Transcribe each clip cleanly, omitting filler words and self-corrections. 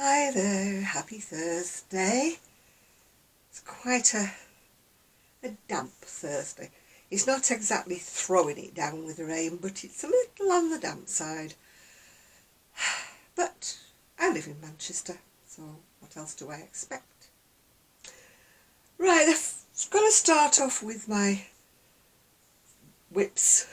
Hi there, happy Thursday. It's quite a damp Thursday. It's not exactly throwing it down with rain, but it's a little on the damp side. But I live in Manchester, so what else do I expect? Right, I'm going to start off with my whips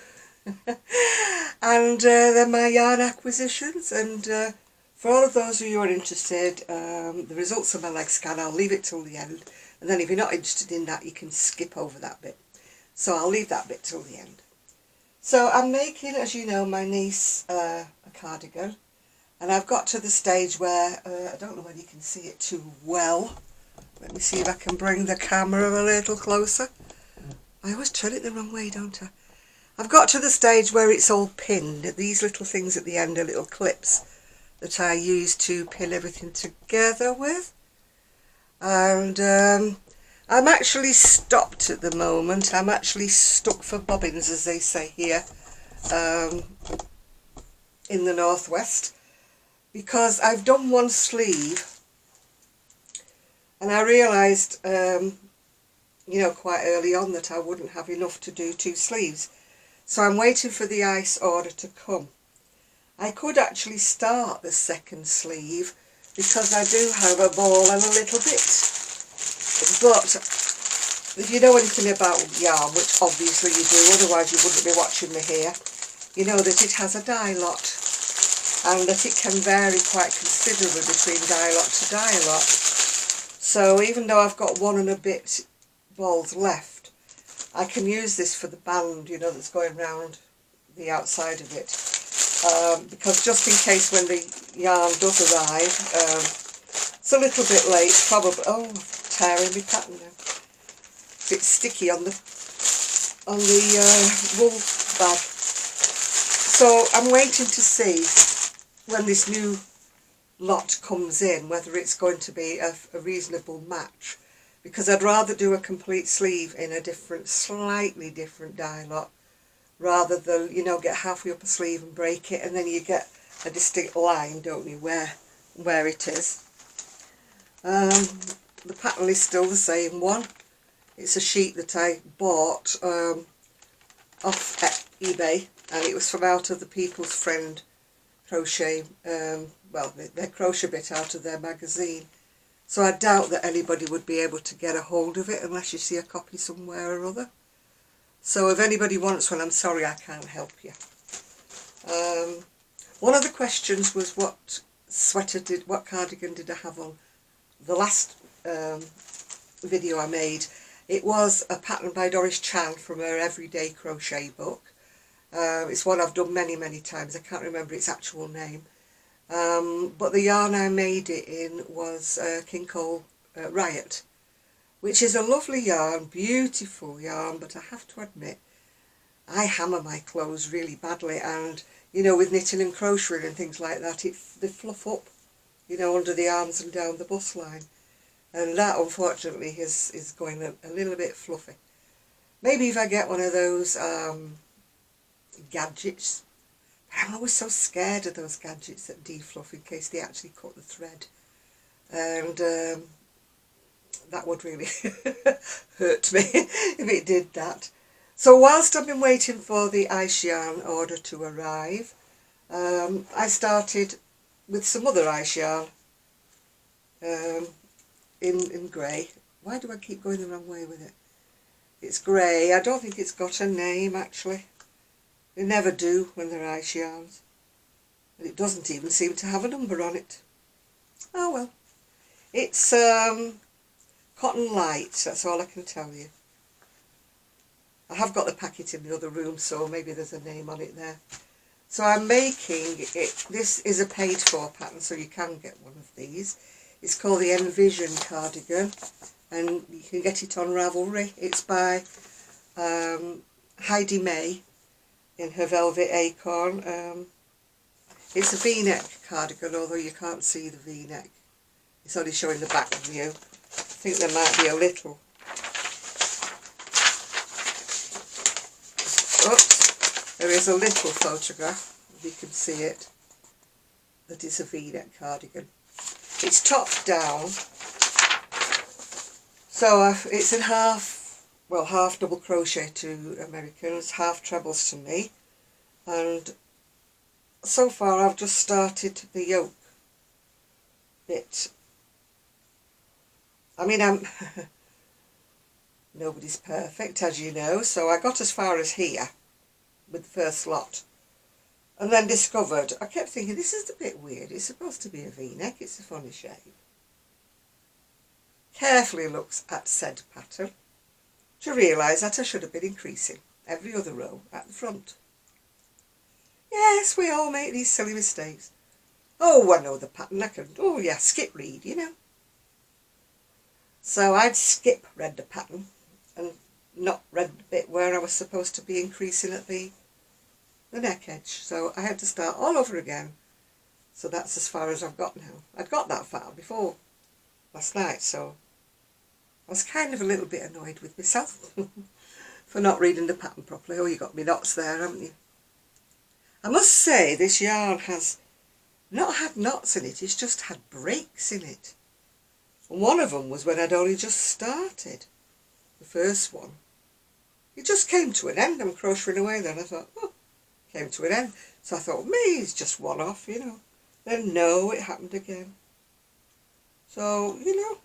and then my yarn acquisitions, and for all of those of you who are interested, the results of my leg scan, I'll leave it till the end, and then if you're not interested in that, you can skip over that bit. So I'll leave that bit till the end. So I'm making, as you know, my niece a cardigan, and I've got to the stage where, I don't know whether you can see it too well. Let me see if I can bring the camera a little closer. I always turn it the wrong way, don't I? I've got to the stage where it's all pinned. These little things at the end are little clips that I use to pin everything together with. And I'm actually stopped at the moment. I'm actually stuck for bobbins, as they say here in the northwest, because I've done one sleeve and I realised you know, quite early on that I wouldn't have enough to do 2 sleeves. So I'm waiting for the ice order to come. I could actually start the second sleeve because I do have a ball and a little bit. But if you know anything about yarn, which obviously you do, otherwise you wouldn't be watching me here, you know that it has a dye lot and that it can vary quite considerably between dye lot to dye lot. So even though I've got 1 and a bit balls left, I can use this for the band, you know, that's going round the outside of it. Because just in case when the yarn does arrive, it's a little bit late, probably. Oh, I'm tearing my pattern now. It's a bit sticky on the wool bag. So I'm waiting to see when this new lot comes in, whether it's going to be a reasonable match. Because I'd rather do a complete sleeve in a different, slightly different dye lot, rather than, you know, get halfway up a sleeve and break it, and then you get a distinct line, don't you, where it is. The pattern is still the same one. It's a sheet that I bought off eBay, and it was from out of the People's Friend crochet, well, their crochet bit out of their magazine. So I doubt that anybody would be able to get a hold of it unless you see a copy somewhere or other. So if anybody wants one, I'm sorry I can't help you. One of the questions was what cardigan did I have on the last video I made. It was a pattern by Doris Chan from her Everyday Crochet book. It's one I've done many, many times. I can't remember its actual name. But the yarn I made it in was King Cole Riot, which is a lovely yarn, beautiful yarn, but I have to admit, I hammer my clothes really badly, and, you know, with knitting and crocheting and things like that, they fluff up, you know, under the arms and down the bust line, and that, unfortunately, is going a little bit fluffy. Maybe if I get one of those gadgets. I'm always so scared of those gadgets that defluff in case they actually cut the thread, and that would really hurt me if it did that. So whilst I've been waiting for the ice yarn order to arrive, I started with some other ice yarn in grey. Why do I keep going the wrong way with it? It's grey. I don't think it's got a name actually. They never do when they're ice yarns. And it doesn't even seem to have a number on it. Oh well. It's Cotton Light, that's all I can tell you. I have got the packet in the other room, so maybe there's a name on it there. So I'm making it, this is a paid for pattern, so you can get one of these. It's called the Envision cardigan, and you can get it on Ravelry. It's by Heidi May in her Velvet Acorn. It's a V-neck cardigan, although you can't see the V-neck. It's only showing the back view. I think there might be a little. Oops, there is a little photograph, if you can see it, that is a V-neck cardigan. It's topped down, so it's in half, well, half double crochet to Americans, half trebles to me, and so far I've just started the yoke bit. I mean, nobody's perfect, as you know, so I got as far as here with the first lot, and then discovered, I kept thinking, this is a bit weird, it's supposed to be a V-neck, it's a funny shape. Carefully looked at said pattern to realise that I should have been increasing every other row at the front. Yes, we all make these silly mistakes. Oh, I know the pattern, I can, oh yeah, skip read, you know. So I'd skip read the pattern and not read the bit where I was supposed to be increasing at the neck edge. So I had to start all over again. So that's as far as I've got now. I'd got that far before last night, so I was kind of a little bit annoyed with myself for not reading the pattern properly. Oh, you got me knots there, haven't you? I must say this yarn has not had knots in it, it's just had breaks in it. And one of them was when I'd only just started, the first one. It just came to an end. I'm crocheting away then. I thought, oh, came to an end. So I thought, maybe it's just one off, you know. Then no, it happened again. So, you know,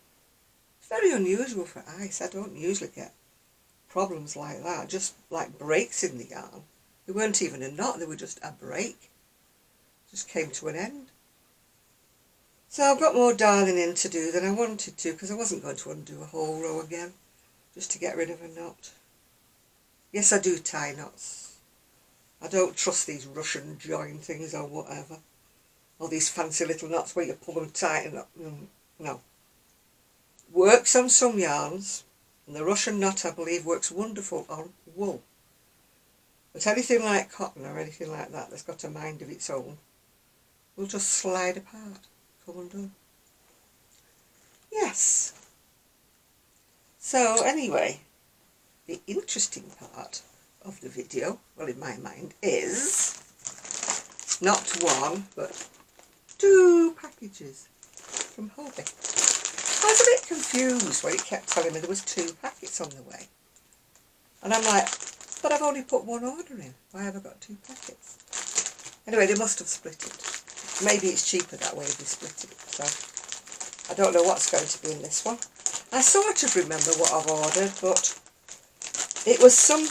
it's very unusual for ice. I don't usually get problems like that, just like breaks in the yarn. They weren't even a knot, they were just a break. Just came to an end. So I've got more darning in to do than I wanted to, because I wasn't going to undo a whole row again, just to get rid of a knot. Yes, I do tie knots. I don't trust these Russian join things or whatever. Or these fancy little knots where you pull them tight and no. Works on some yarns, and the Russian knot, I believe, works wonderful on wool. But anything like cotton or anything like that that's got a mind of its own will just slide apart. Come undone. Yes. So anyway, the interesting part of the video, well, in my mind, is not one but 2 packages from Hobbii. I was a bit confused when it kept telling me there was 2 packets on the way, and I'm like, but I've only put 1 order in, why have I got 2 packets? Anyway, they must have split it. Maybe it's cheaper that way if they split it, so I don't know what's going to be in this one. I sort of remember what I've ordered, but it was some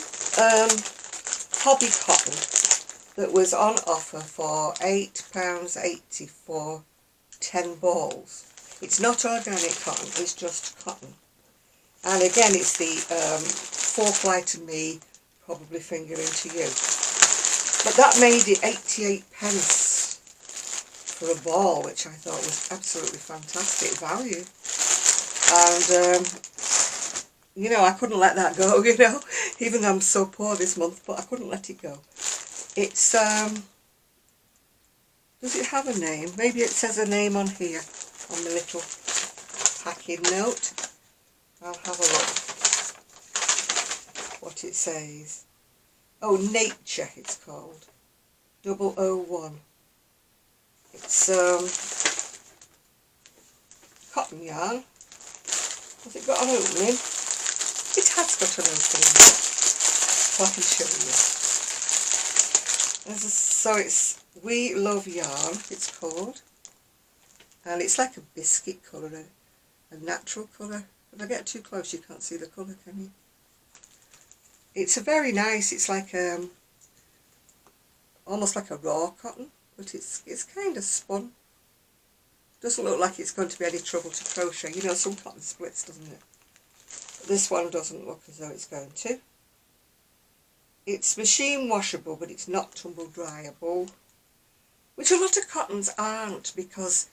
Hobbii cotton that was on offer for £8.80 for 10 balls. It's not organic cotton, it's just cotton. And again, it's the 4-ply to me, probably fingering to you. But that made it 88p for a ball, which I thought was absolutely fantastic value. And, you know, I couldn't let that go, you know, even though I'm so poor this month, but I couldn't let it go. It's, does it have a name? Maybe it says a name on here, on the little packing note. I'll have a look what it says. Oh, Nature it's called. 001. It's cotton yarn. Has it got an opening? It has got an opening. So I can show you. So it's We Love Yarn, it's called. And it's like a biscuit colour, a natural colour. If I get too close you can't see the colour, can you? It's a very nice, it's like almost like a raw cotton, but it's kind of spun. Doesn't look like it's going to be any trouble to crochet. You know, some cotton splits, doesn't it? But this one doesn't look as though it's going to. It's machine washable, but it's not tumble dryable, which a lot of cottons aren't, because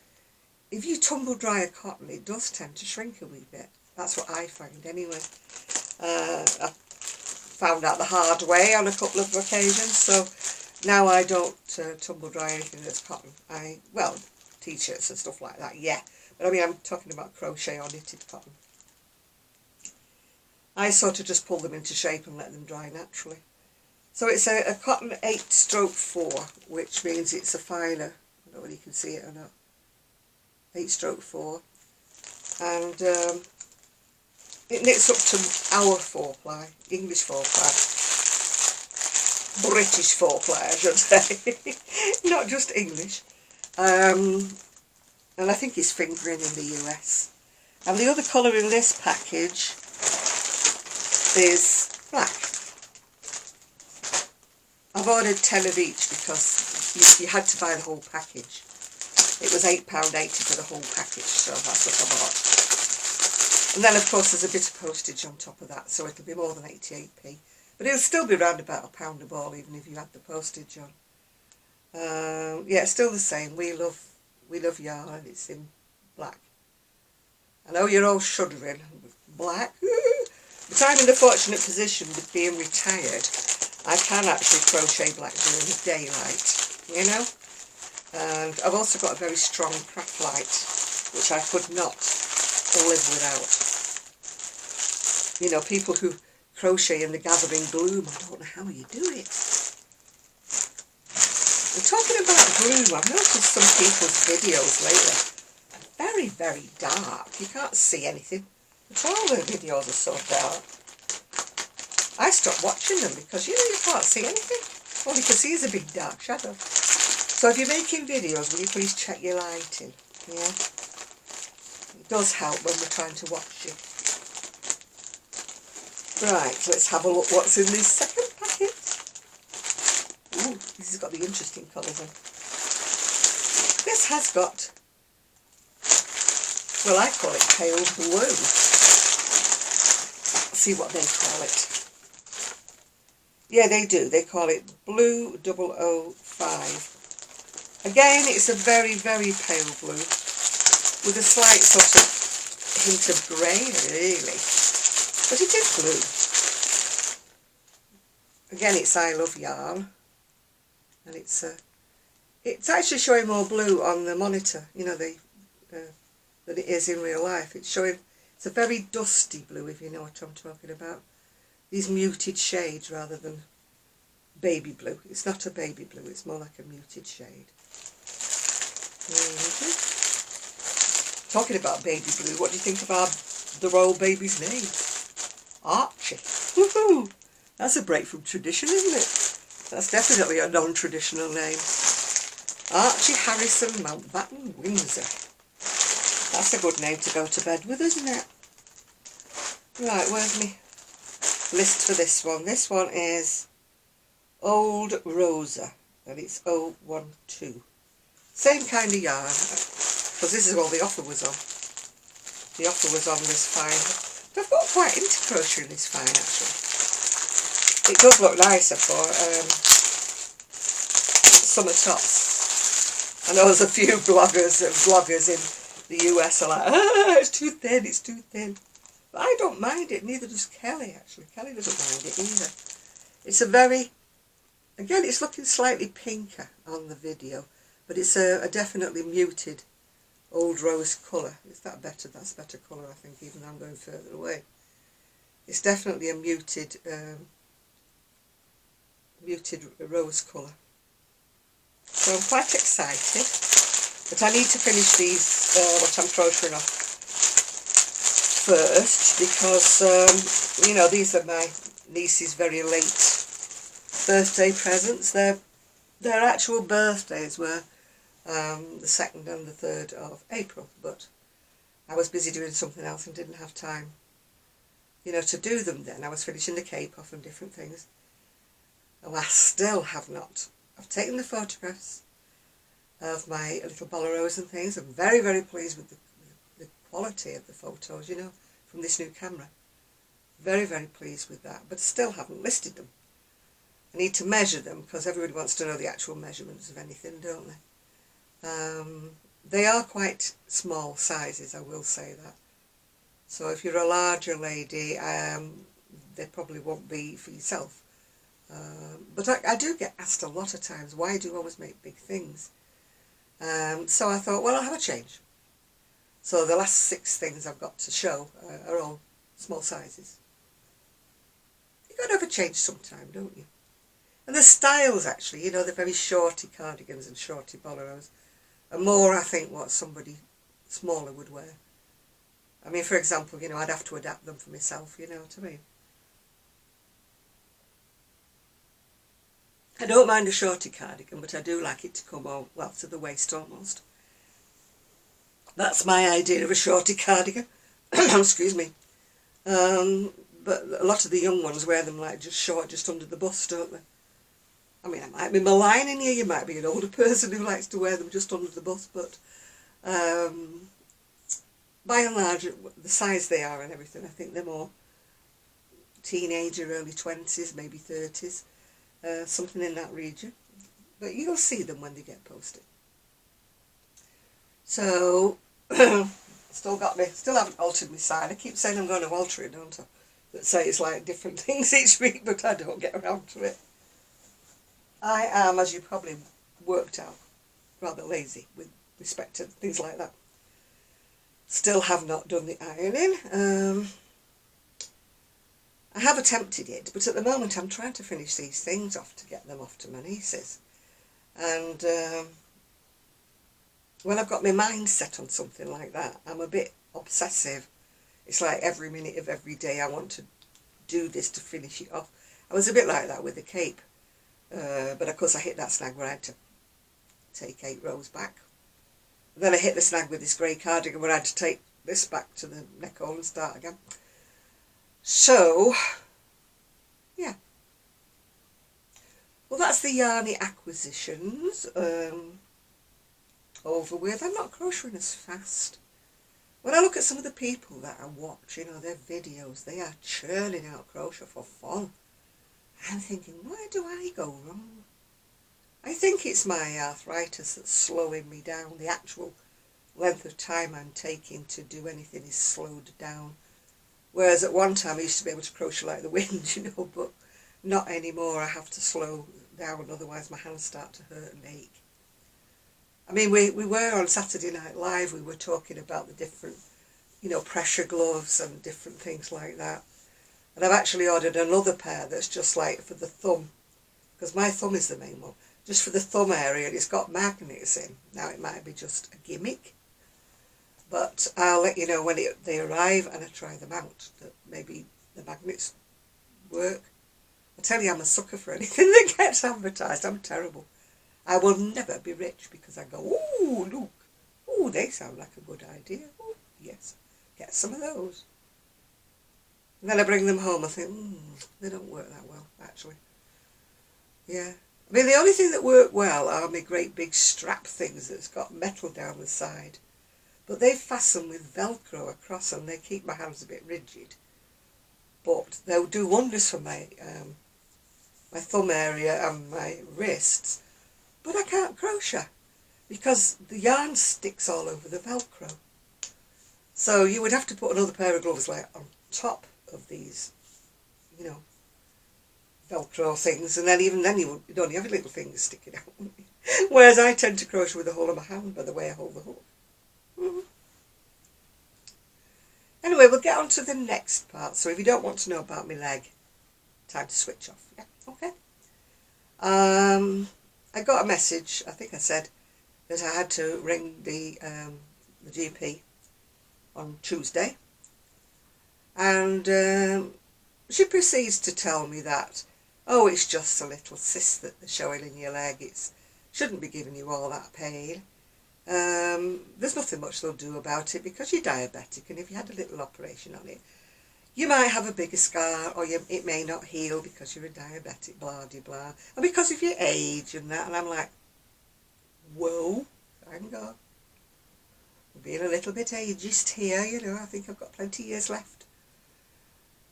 if you tumble dry a cotton, it does tend to shrink a wee bit. That's what I find anyway. I found out the hard way on a couple of occasions, so now I don't tumble dry anything that's cotton. Well, t-shirts and stuff like that, yeah. But I mean, I'm talking about crochet or knitted cotton. I sort of just pull them into shape and let them dry naturally. So it's a cotton 8/4, which means it's a filer. I don't know whether you can see it or not. 8/4, and it knits up to our 4-ply, English 4-ply, British 4-ply I should say, not just English, and I think it's fingering in the US. And the other colour in this package is black. I've ordered 10 of each because you had to buy the whole package. It was £8.80 for the whole package, so that's what I bought. And then of course there's a bit of postage on top of that, so it'll be more than 88p. But it'll still be around about £1 a ball, even if you add the postage on. Yeah, it's still the same. We love yarn. It's in black. I know you're all shuddering. Black? But I'm in the fortunate position with being retired. I can actually crochet black during the daylight, you know. And I've also got a very strong craft light, which I could not live without. You know, people who crochet in the gathering gloom, I don't know how you do it. And talking about gloom, I've noticed some people's videos lately are very, very dark. You can't see anything at all. The videos are so dark. I stopped watching them because, you know, you can't see anything. All you can see is a big dark shadow. So if you're making videos, will you please check your lighting? Yeah? It does help when we're trying to watch it. Right, let's have a look what's in this second packet. Ooh, this has got the interesting colours in. This has got, well, I call it pale blue. Let's see what they call it. Yeah, they do. They call it Blue 005. Again, it's a very, very pale blue with a slight sort of hint of grey, really. But it is blue. Again, it's I Love Yarn, and it's actually showing more blue on the monitor, you know, than it is in real life. It's a very dusty blue, if you know what I'm talking about. These muted shades rather than baby blue. It's not a baby blue, it's more like a muted shade. Talking about baby blue, what do you think of the royal baby's name? Archie. Woohoo! That's a break from tradition, isn't it? That's definitely a non-traditional name. Archie Harrison Mountbatten Windsor. That's a good name to go to bed with, isn't it? Right, where's my list for this one? This one is Old Rosa, and it's 012. Same kind of yarn, because this is what the offer was on. The offer was on this fine. I've got quite into crocheting this fine, actually. It does look nicer for summer tops. I know there's a few vloggers in the US are like, it's too thin, it's too thin. But I don't mind it, neither does Kelly, actually. Kelly doesn't mind it either. It's a very, again, it's looking slightly pinker on the video, but it's a definitely muted old rose colour. Is that better? That's better colour, I think, even though I'm going further away. It's definitely a muted rose colour. So I'm quite excited, but I need to finish these, what I'm crocheting off first, because, you know, these are my niece's very late birthday presents. Their actual birthdays were the 2nd and the 3rd of April, but I was busy doing something else and didn't have time, you know, to do them then. I was finishing the cape off and different things. Oh, I still have not. I've taken the photographs of my little bolleros and things. I'm very, very pleased with the quality of the photos, you know, from this new camera. Very, very pleased with that, but still haven't listed them. I need to measure them, because everybody wants to know the actual measurements of anything, don't they? They are quite small sizes, I will say that. So if you're a larger lady, they probably won't be for yourself. But I do get asked a lot of times, why do you always make big things? So I thought, well, I'll have a change. So the last 6 things I've got to show are all small sizes. You've got to have a change sometime, don't you? And the styles, actually, you know, the very shorty cardigans and shorty boleros are more, I think, what somebody smaller would wear. I mean, for example, you know, I'd have to adapt them for myself, you know what I mean? I don't mind a shorty cardigan, but I do like it to come on, well, to the waist almost. That's my idea of a shorty cardigan. Excuse me. But a lot of the young ones wear them like just short, just under the bust, don't they? I mean, I might be maligning you. You might be an older person who likes to wear them just under the bust, but by and large, the size they are and everything, I think they're more teenager, early 20s, maybe 30s, something in that region. But you'll see them when they get posted. So, still haven't altered my sign. I keep saying I'm going to alter it, don't I? That say it's like different things each week, but I don't get around to it. I am, as you probably worked out, rather lazy with respect to things like that. Still have not done the ironing. I have attempted it, but at the moment I'm trying to finish these things off to get them off to my nieces. And when I've got my mind set on something like that, I'm a bit obsessive. It's like every minute of every day I want to do this to finish it off. I was a bit like that with the cape. But of course I hit that snag where I had to take 8 rows back. Then I hit the snag with this grey cardigan where I had to take this back to the neck hole and start again. So, yeah. Well, that's the yarny acquisitions over with. I'm not crocheting as fast. When I look at some of the people that I watch, you know, their videos, they are churning out crochet for fun. I'm thinking, where do I go wrong? I think it's my arthritis that's slowing me down. The actual length of time I'm taking to do anything is slowed down. Whereas at one time I used to be able to crochet like the wind, you know, but not anymore. I have to slow down, otherwise my hands start to hurt and ache. I mean, we were on Saturday Night Live, we were talking about the different, you know, pressure gloves and different things like that. And I've actually ordered another pair that's just like for the thumb, because my thumb is the main one, just for the thumb area, and it's got magnets in. Now it might be just a gimmick, but I'll let you know when they arrive and I try them out, that maybe the magnets work. I tell you, I'm a sucker for anything that gets advertised. I'm terrible. I will never be rich because I go, ooh, look, ooh, they sound like a good idea. Ooh, yes, get some of those. And then I bring them home and think, they don't work that well, actually. Yeah. I mean, the only thing that work well are my great big strap things that's got metal down the side. But they fasten with Velcro across and they keep my hands a bit rigid. But they'll do wonders for my thumb area and my wrists. But I can't crochet because the yarn sticks all over the Velcro. So you would have to put another pair of gloves like on top of these, you know, Velcro things, and then even then you'd only have your little fingers sticking out. Whereas I tend to crochet with the whole of my hand by the way I hold the hook. Anyway, we'll get on to the next part. So if you don't want to know about my leg, time to switch off. Yeah, okay. I got a message, I think I said, that I had to ring the GP on Tuesday. And she proceeds to tell me that, oh, it's just a little cyst that they're showing in your leg. It shouldn't be giving you all that pain. There's nothing much they'll do about it because you're diabetic, and if you had a little operation on it, you might have a bigger scar, or it may not heal because you're a diabetic, blah, de blah, and because of your age and that. And I'm like, whoa, thank God. I'm being a little bit ageist here, you know, I think I've got plenty of years left.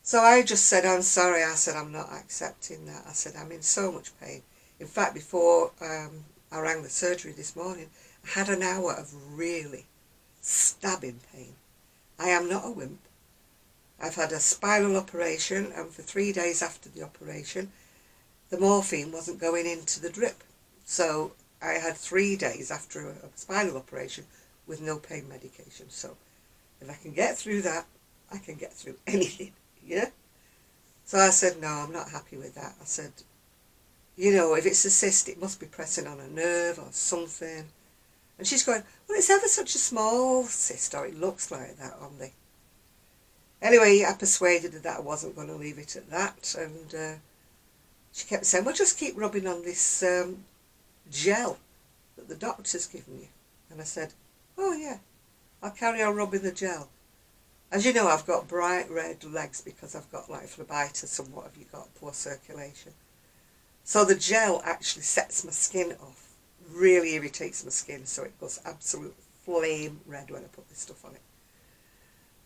So I just said, I'm sorry. I said, I'm not accepting that. I said, I'm in so much pain. In fact, before I rang the surgery this morning, I had an hour of really stabbing pain. I am not a wimp. I've had a spinal operation, and for 3 days after the operation, the morphine wasn't going into the drip. So I had 3 days after a spinal operation with no pain medication. So if I can get through that, I can get through anything. Yeah. So I said, no, I'm not happy with that. I said, you know, if it's a cyst, it must be pressing on a nerve or something. And she's going, well, it's ever such a small cyst, or it looks like that on the... Anyway, I persuaded her that I wasn't going to leave it at that, and she kept saying, well, just keep rubbing on this gel that the doctor's given you. And I said, oh yeah, I'll carry on rubbing the gel. As you know, I've got bright red legs because I've got like phlebitis and what have you got, poor circulation. So the gel actually sets my skin off, really irritates my skin, so it goes absolute flame red when I put this stuff on it.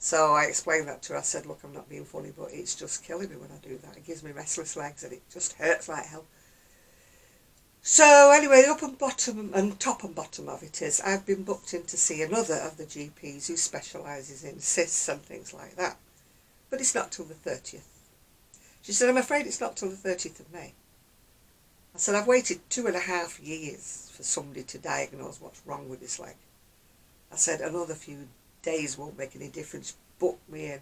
So I explained that to her. I said, look, I'm not being funny, but it's just killing me when I do that. It gives me restless legs and it just hurts like hell. So anyway, the up and bottom and top and bottom of it is I've been booked in to see another of the GPs who specialises in cysts and things like that. But it's not till the 30th. She said, I'm afraid it's not till the 30th of May. I said, I've waited 2.5 years for somebody to diagnose what's wrong with this leg. I said, another few days won't make any difference. Book me in.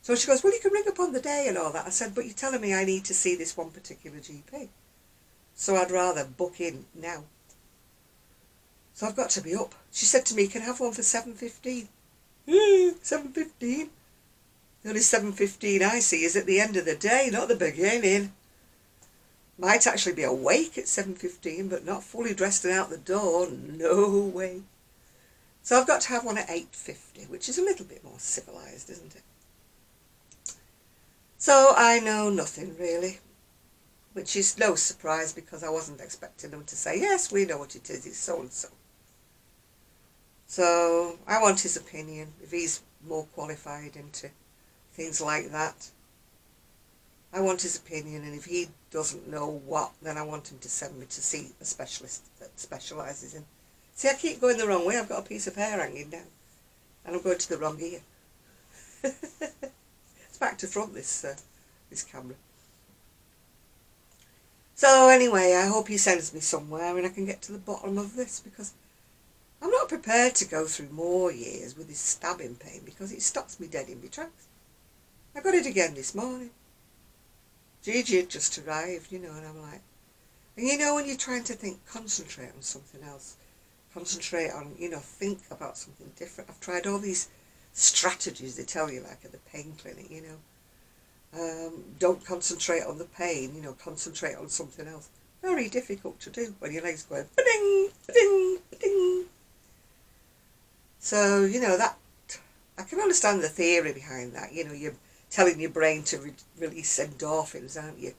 So she goes, well, you can ring up on the day and all that. I said, but you're telling me I need to see this one particular GP. So I'd rather book in now. So I've got to be up. She said to me, you can have one for 7:15. 7:15? The only 7:15 I see is at the end of the day, not the beginning. Might actually be awake at 7:15, but not fully dressed and out the door. No way. So I've got to have one at 8:50, which is a little bit more civilised, isn't it? So I know nothing really, which is no surprise because I wasn't expecting them to say, yes, we know what it is, it's so-and-so. So I want his opinion, if he's more qualified into things like that. I want his opinion, and if he doesn't know what, then I want him to send me to see a specialist that specialises in. See, I keep going the wrong way. I've got a piece of hair hanging down, and I'm going to the wrong ear. It's back to front, this camera. So anyway, I hope he sends me somewhere and I can get to the bottom of this, because I'm not prepared to go through more years with this stabbing pain, because it stops me dead in my tracks. I got it again this morning. Gigi had just arrived, you know, and I'm like... And you know when you're trying to think, concentrate on something else. Concentrate on, you know, think about something different. I've tried all these strategies they tell you, like at the pain clinic, you know. Don't concentrate on the pain, you know, concentrate on something else. Very difficult to do when your legs go ba-ding, ba-ding, ba-ding. So, you know, that, I can understand the theory behind that. You know, you're telling your brain to release endorphins, aren't you?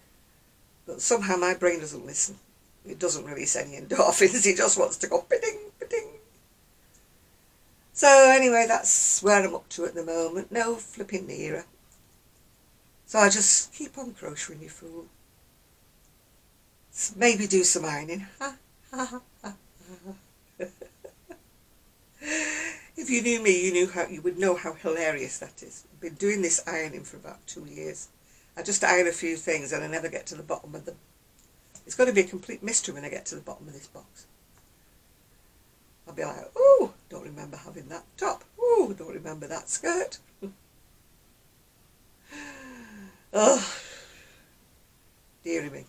But somehow my brain doesn't listen. It doesn't release any endorphins, it just wants to go ba-ding, ba-ding. So anyway, that's where I'm up to at the moment. No flipping nearer. So I just keep on crocheting, you fool. Maybe do some ironing. Ha, ha, ha, ha, ha. If you knew me, you would know how hilarious that is. I've been doing this ironing for about 2 years. I just iron a few things and I never get to the bottom of them. It's going to be a complete mystery when I get to the bottom of this box. I'll be like, oh, don't remember having that top. Oh, don't remember that skirt. Oh, dearie me.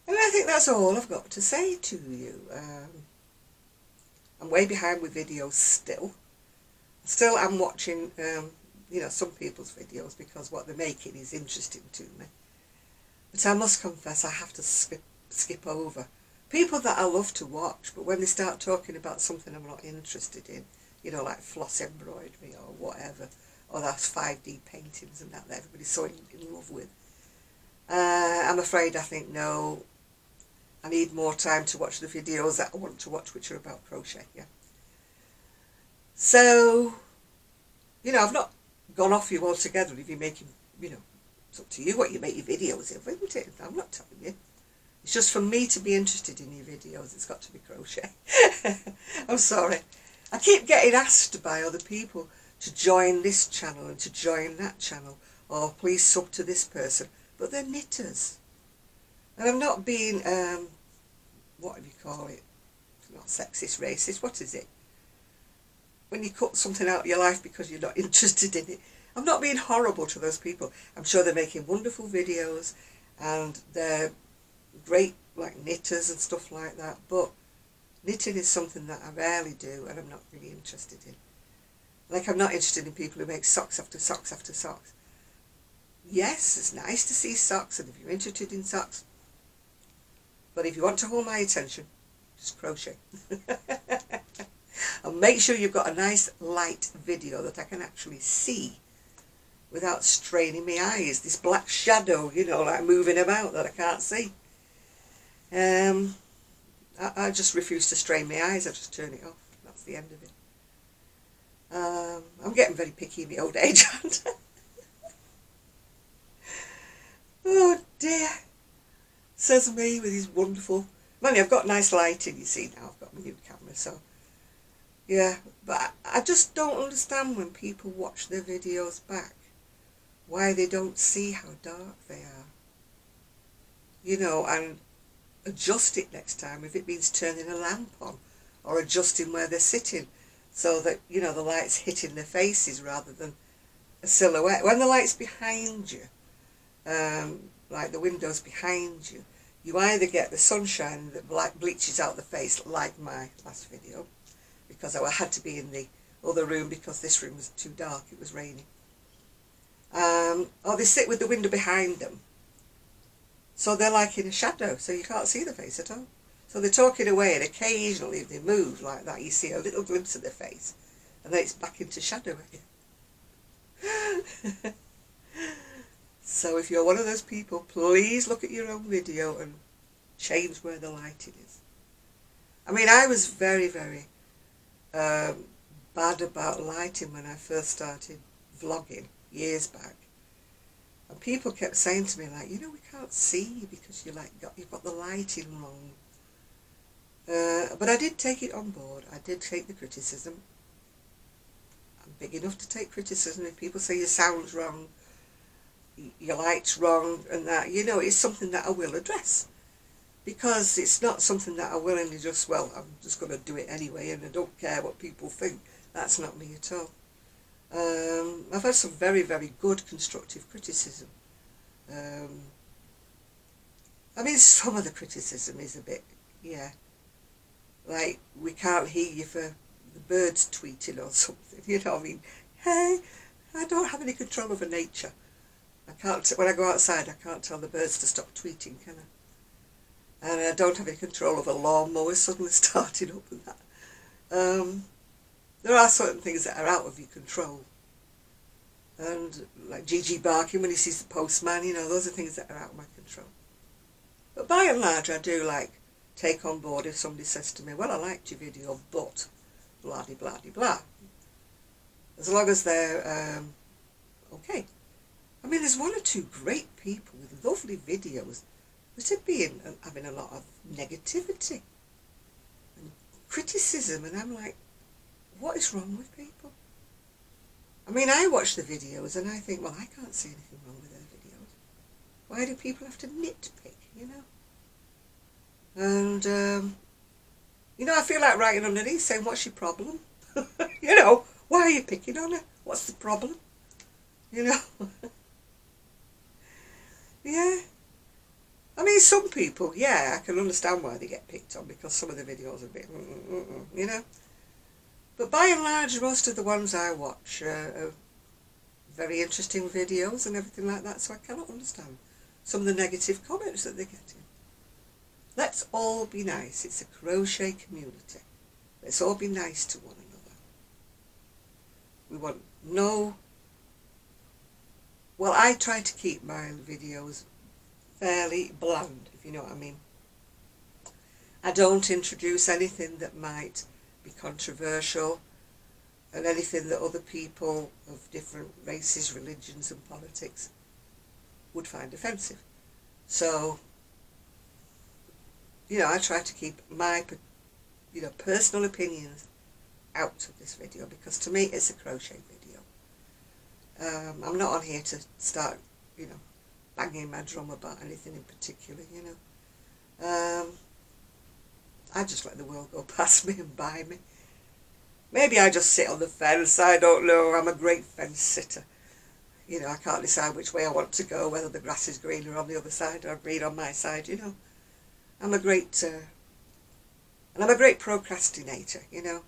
And I think that's all I've got to say to you. I'm way behind with videos still. Still am watching, you know, some people's videos because what they're making is interesting to me. But I must confess I have to skip over people that I love to watch, but when they start talking about something I'm not interested in, you know, like floss embroidery or whatever, or that's 5D paintings and that everybody's so in love with, I'm afraid I think, no, I need more time to watch the videos that I want to watch, which are about crochet, yeah. So, you know, I've not gone off you altogether if you're making, you know, it's up to you what you make your videos in, isn't it? I'm not telling you. It's just for me to be interested in your videos, it's got to be crochet. I'm sorry. I keep getting asked by other people to join this channel and to join that channel, or please sub to this person, but they're knitters. And I'm not being, what do you call it? It's not sexist, racist, what is it? When you cut something out of your life because you're not interested in it. I'm not being horrible to those people. I'm sure they're making wonderful videos and they're great, like knitters and stuff like that, but Knitting is something that I rarely do and I'm not really interested in. Like, I'm not interested in people who make socks after socks after socks. Yes, it's nice to see socks, and if you're interested in socks, but if you want to hold my attention, just crochet. And make sure you've got a nice light video that I can actually see without straining my eyes. This black shadow, you know, like moving about that I can't see. I just refuse to strain my eyes. I just turn it off. That's the end of it. I'm getting very picky in my old age, aren't I? Oh dear. Says me with his wonderful... Money, I've got nice lighting, you see now. I've got my new camera, so... Yeah, but I just don't understand when people watch their videos back. Why they don't see how dark they are. You know, and adjust it next time if it means turning a lamp on. Or adjusting where they're sitting. So that, you know, the light's hitting their faces rather than a silhouette. When the light's behind you, like the window's behind you, you either get the sunshine that bleaches out the face, like my last video, because I had to be in the other room because this room was too dark, it was raining. Or they sit with the window behind them, so they're like in a shadow, so you can't see the face at all. So they're talking away, and occasionally if they move like that, you see a little glimpse of their face, and then it's back into shadow again. So if you're one of those people, please look at your own video and change where the lighting is. I mean, I was very, very bad about lighting when I first started vlogging years back. And people kept saying to me, like, you know, we can't see you because you've got the lighting wrong. But I did take it on board. I did take the criticism. I'm big enough to take criticism. If people say your sound's wrong, your light's wrong, and that, you know, it's something that I will address. Because it's not something that I willingly just, well, I'm just going to do it anyway and I don't care what people think. That's not me at all. I've had some very, very good constructive criticism. I mean, some of the criticism is a bit, yeah, like, we can't hear you for the birds tweeting or something, you know. I mean, hey, I don't have any control over nature. I can't, when I go outside, I can't tell the birds to stop tweeting, can I? And I don't have any control over lawnmowers suddenly starting up and that. There are certain things that are out of your control. And like Gigi barking when he sees the postman, you know, those are things that are out of my control. But by and large, I do take on board if somebody says to me, well, I liked your video, but blah de blah de blah. As long as they're okay. I mean, there's one or two great people with lovely videos that are having a lot of negativity and criticism, and I'm like, what is wrong with people? I mean, I watch the videos and I think, well, I can't see anything wrong with their videos. Why do people have to nitpick, you know? And, you know, I feel like writing underneath saying, what's your problem? You know, why are you picking on her? What's the problem? You know? Yeah. I mean, some people, yeah, I can understand why they get picked on, because some of the videos are a bit, you know. But by and large, most of the ones I watch are very interesting videos and everything like that, so I cannot understand some of the negative comments that they're getting. Let's all be nice. It's a crochet community. Let's all be nice to one another. We want no... Well, I try to keep my videos fairly bland, if you know what I mean. I don't introduce anything that might be controversial and anything that other people of different races, religions and politics would find offensive. So, you know, I try to keep my, you know, personal opinions out of this video, because to me it's a crochet video. I'm not on here to start, you know, banging my drum about anything in particular, you know. I just let the world go past me and by me. Maybe I just sit on the fence, I don't know. I'm a great fence sitter. You know, I can't decide which way I want to go, whether the grass is greener on the other side or green on my side, you know. I'm a great And I'm a great procrastinator, you know.